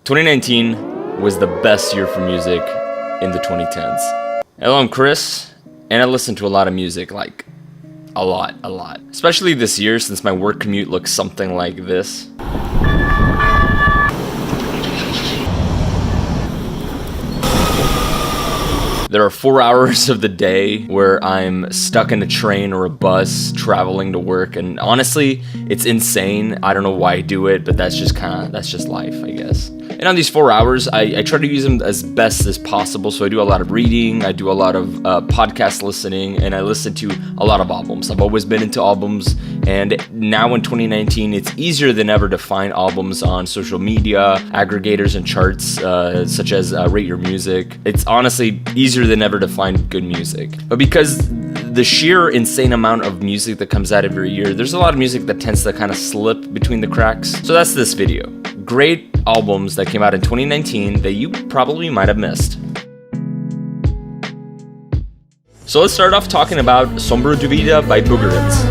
2019 was the best year for music in the 2010s. Hello, I'm Chris, and I listen to a lot of music, like a lot. Especially this year, since my work commute looks something like this. There are 4 hours of the day where I'm stuck in a train or a bus traveling to work, and honestly, it's insane. I don't know why I do it, but that's just life, I guess. And on these 4 hours, I try to use them as best as possible. So I do a lot of reading, I do a lot of podcast listening, and I listen to a lot of albums. I've always been into albums, and now in 2019, it's easier than ever to find albums on social media, aggregators, and charts such as Rate Your Music. It's honestly easier than ever to find good music. But because the sheer insane amount of music that comes out every year, there's a lot of music that tends to kind of slip between the cracks. So that's this video. Great albums that came out in 2019 that you probably might have missed. So let's start off talking about Sombrou Dúvida by Boogarins.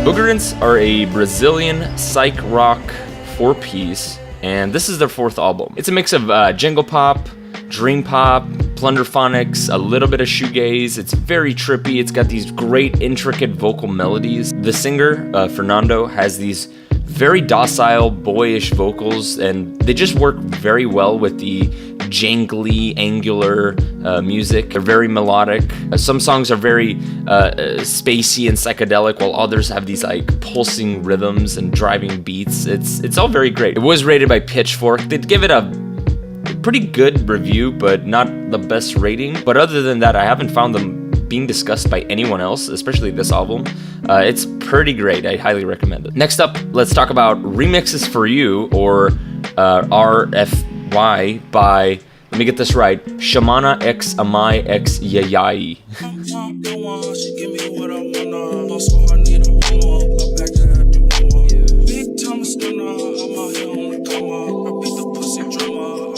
Boogarins are a Brazilian psych rock 4-piece, and this is their 4th album. It's a mix of jingle pop, dream pop, plunderphonics, a little bit of shoegaze. It's very trippy. It's got these great intricate vocal melodies. The singer, Fernando, has these very docile, boyish vocals, and they just work very well with the jangly, angular music. They're very melodic. Some songs are very spacey and psychedelic, while others have these like pulsing rhythms and driving beats. It's all very great. It was rated by Pitchfork. They'd give it a pretty good review, but not the best rating. But other than that, I haven't found them being discussed by anyone else, especially this album. It's pretty great. I highly recommend it. Next up, let's talk about Remixes for You, or RFY, by, let me get this right, Shamana X Amai X Yayai.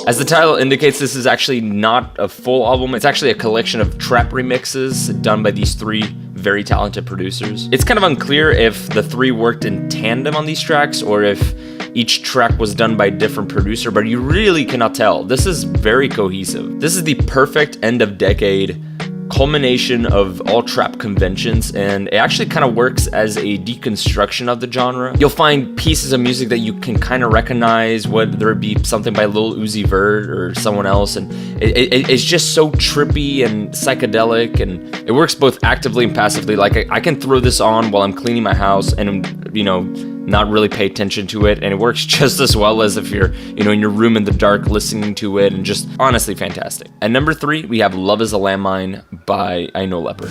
As the title indicates, this is actually not a full album. It's actually a collection of trap remixes done by these 3 very talented producers. It's kind of unclear if the 3 worked in tandem on these tracks or if each track was done by a different producer, but you really cannot tell. This is very cohesive. This is the perfect end of decade culmination of all trap conventions, and it actually kind of works as a deconstruction of the genre. You'll find pieces of music that you can kind of recognize, whether it be something by Lil Uzi Vert or someone else, and it's just so trippy and psychedelic, and it works both actively and passively. Like I can throw this on while I'm cleaning my house and, you know, not really pay attention to it, and it works just as well as if you're, you know, in your room in the dark listening to it, and just honestly fantastic. At number 3, we have Love is a Landmine by I Know Leopard.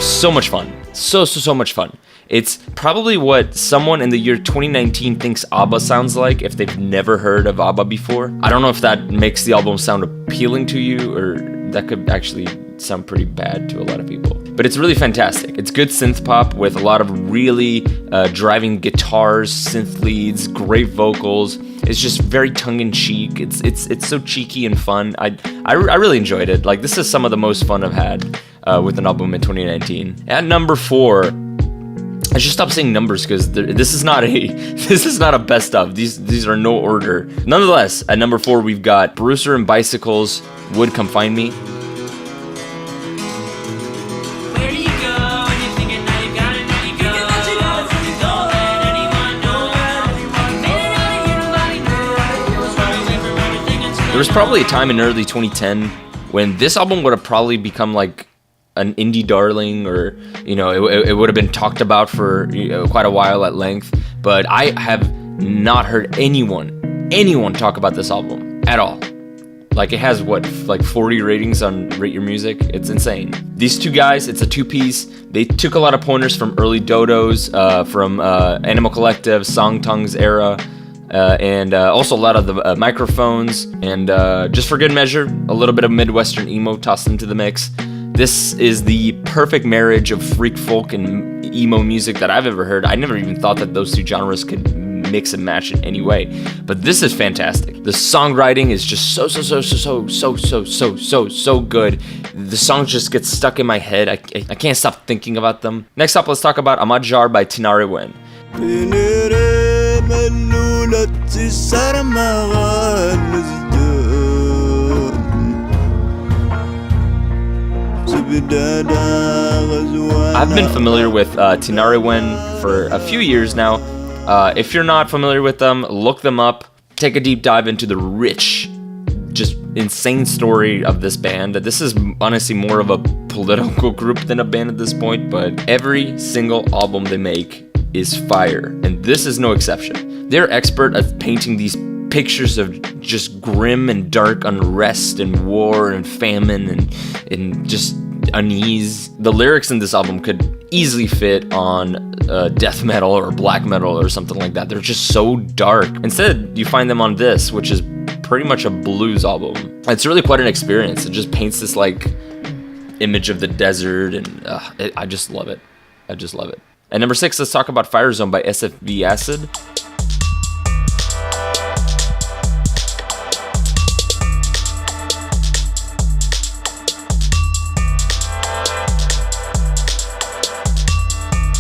So much fun. So much fun. It's probably what someone in the year 2019 thinks ABBA sounds like if they've never heard of ABBA before. I don't know if that makes the album sound appealing to you, or that could actually sound pretty bad to a lot of people. But it's really fantastic. It's good synth pop with a lot of really driving guitars, synth leads, great vocals. It's just very tongue-in-cheek. It's so cheeky and fun. I really enjoyed it. Like, this is some of the most fun I've had with an album in 2019. At number 4, I should stop saying numbers because this is not a best of. These are no order. Nonetheless, at number 4 we've got Bruiser and Bicycles, Would Come Find Me. There was probably a time in early 2010 when this album would have probably become like an indie darling, or, you know, it would have been talked about for, you know, quite a while at length. But I have not heard anyone talk about this album at all. Like, it has what, like 40 ratings on Rate Your Music. It's insane. These 2 guys, it's a 2-piece. They took a lot of pointers from early Dodos, from Animal Collective, Song Tongue's era, and also a lot of the microphones, and just for good measure, a little bit of Midwestern emo tossed into the mix. This is the perfect marriage of freak folk and emo music that I've ever heard. I never even thought that those two genres could mix and match in any way, but this is fantastic. The songwriting is just so good. The songs just get stuck in my head. I can't stop thinking about them. Next up, let's talk about Amadjar by Tinariwen. I've been familiar with Tinariwen for a few years now. If you're not familiar with them, look them up. Take a deep dive into the rich, just insane story of this band. This is honestly more of a political group than a band at this point, but every single album they make is fire, and this is no exception. They're expert at painting these pictures of just grim and dark unrest and war and famine and just unease. The lyrics in this album could easily fit on death metal or black metal or something like that. They're just so dark. Instead, you find them on this, which is pretty much a blues album. It's really quite an experience. It just paints this like image of the desert, and I just love it. I just love it. At number 6, let's talk about Firezone by SFV Acid.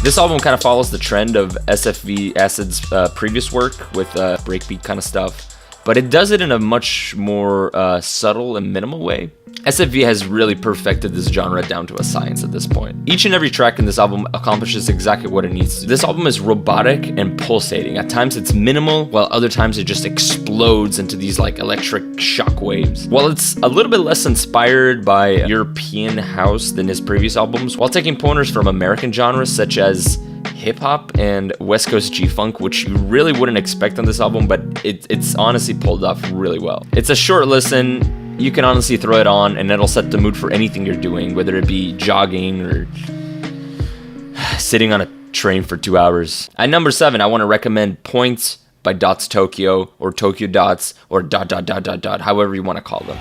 This album kind of follows the trend of SFV Acid's previous work with breakbeat kind of stuff, but it does it in a much more subtle and minimal way. SFV has really perfected this genre down to a science at this point. Each and every track in this album accomplishes exactly what it needs to. This album is robotic and pulsating. At times it's minimal, while other times it just explodes into these like electric shock waves. While it's a little bit less inspired by European house than his previous albums, while taking pointers from American genres such as hip-hop and West Coast G-Funk, which you really wouldn't expect on this album, but it's honestly pulled off really well. It's a short listen. You can honestly throw it on and it'll set the mood for anything you're doing, whether it be jogging or sitting on a train for 2 hours. At number 7, I want to recommend Points by Dots Tokyo, or Tokyo Dots, or ... however you want to call them.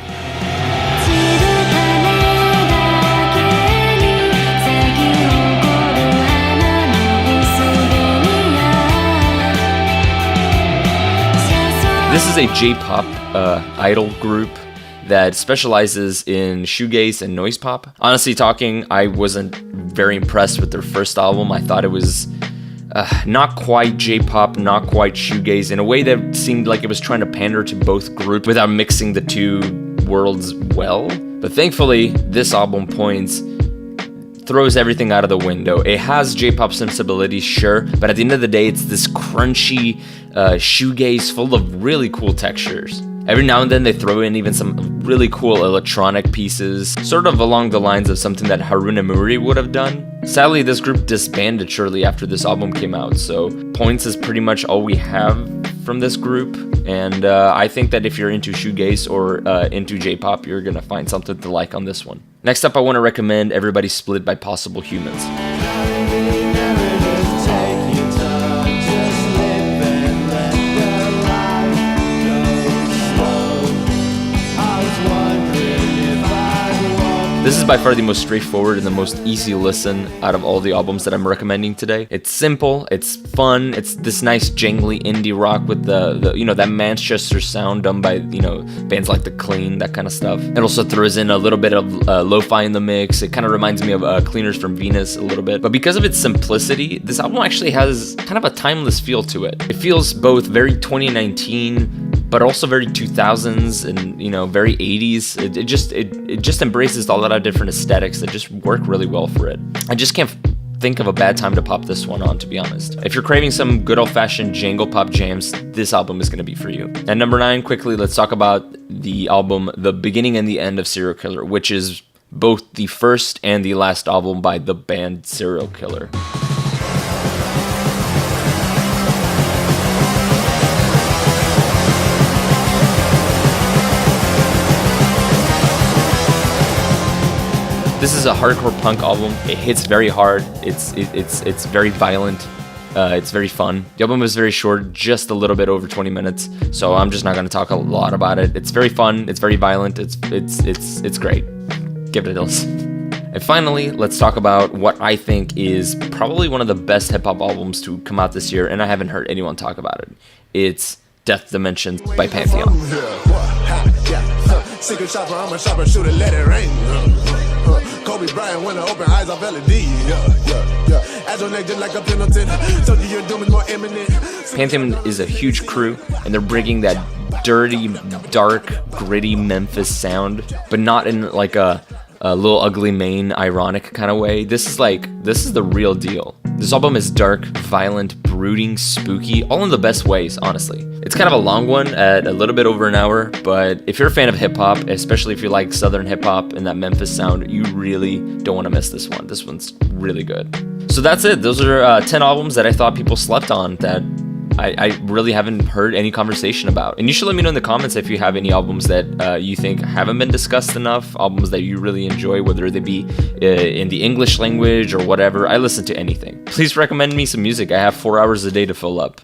This is a J-pop idol group that specializes in shoegaze and noise pop. Honestly talking, I wasn't very impressed with their first album. I thought it was not quite J-pop, not quite shoegaze, in a way that seemed like it was trying to pander to both groups without mixing the two worlds well. But thankfully, this album, Points, throws everything out of the window. It has J-pop sensibilities, sure, but at the end of the day, it's this crunchy shoegaze full of really cool textures. Every now and then they throw in even some really cool electronic pieces, sort of along the lines of something that Haruna Muri would have done. Sadly, this group disbanded shortly after this album came out, so Points is pretty much all we have from this group, and I think that if you're into shoegaze or into J-pop, you're gonna find something to like on this one. Next up, I want to recommend Everybody Split by Possible Humans. This is by far the most straightforward and the most easy listen out of all the albums that I'm recommending today. It's simple, it's fun, it's this nice jangly indie rock with the you know, that Manchester sound done by, you know, bands like The Clean, that kind of stuff. It also throws in a little bit of lo-fi in the mix. It kind of reminds me of Cleaners from Venus a little bit. But because of its simplicity, this album actually has kind of a timeless feel to it. It feels both very 2019, but also very 2000s and, you know, very 80s. It just embraces a lot of different aesthetics that just work really well for it. I just can't think of a bad time to pop this one on, to be honest. If you're craving some good old-fashioned jangle pop jams, this album is going to be for you. At number 9, quickly, let's talk about the album The Beginning and the End of Serial Killer, which is both the first and the last album by the band Serial Killer. This is a hardcore punk album. It hits very hard. It's very violent. It's very fun. The album is very short, just a little bit over 20 minutes. So I'm just not going to talk a lot about it. It's very fun. It's very violent. It's great. Give it a listen. And finally, let's talk about what I think is probably one of the best hip-hop albums to come out this year, and I haven't heard anyone talk about it. It's Death Dimensions by Pantheon. Secret shopper, I'm a shopper, shoot it, let it rain. Kobe Bryant, when I open eyes, I felt it. As your neck just like a Pendleton. Told you your doom is more imminent. Pantheon is a huge crew, and they're bringing that dirty, dark, gritty Memphis sound, but not in like a Lil Ugly Mane ironic kind of way. This is the real deal. This album is dark, violent, brooding, spooky, all in the best ways, honestly. It's kind of a long one at a little bit over an hour, but if you're a fan of hip-hop, especially if you like Southern hip-hop and that Memphis sound, you really don't want to miss this one. This one's really good. So that's it. Those are 10 albums that I thought people slept on that I really haven't heard any conversation about. And you should let me know in the comments if you have any albums that you think haven't been discussed enough, albums that you really enjoy, whether they be in the English language or whatever. I listen to anything. Please recommend me some music. I have 4 hours a day to fill up.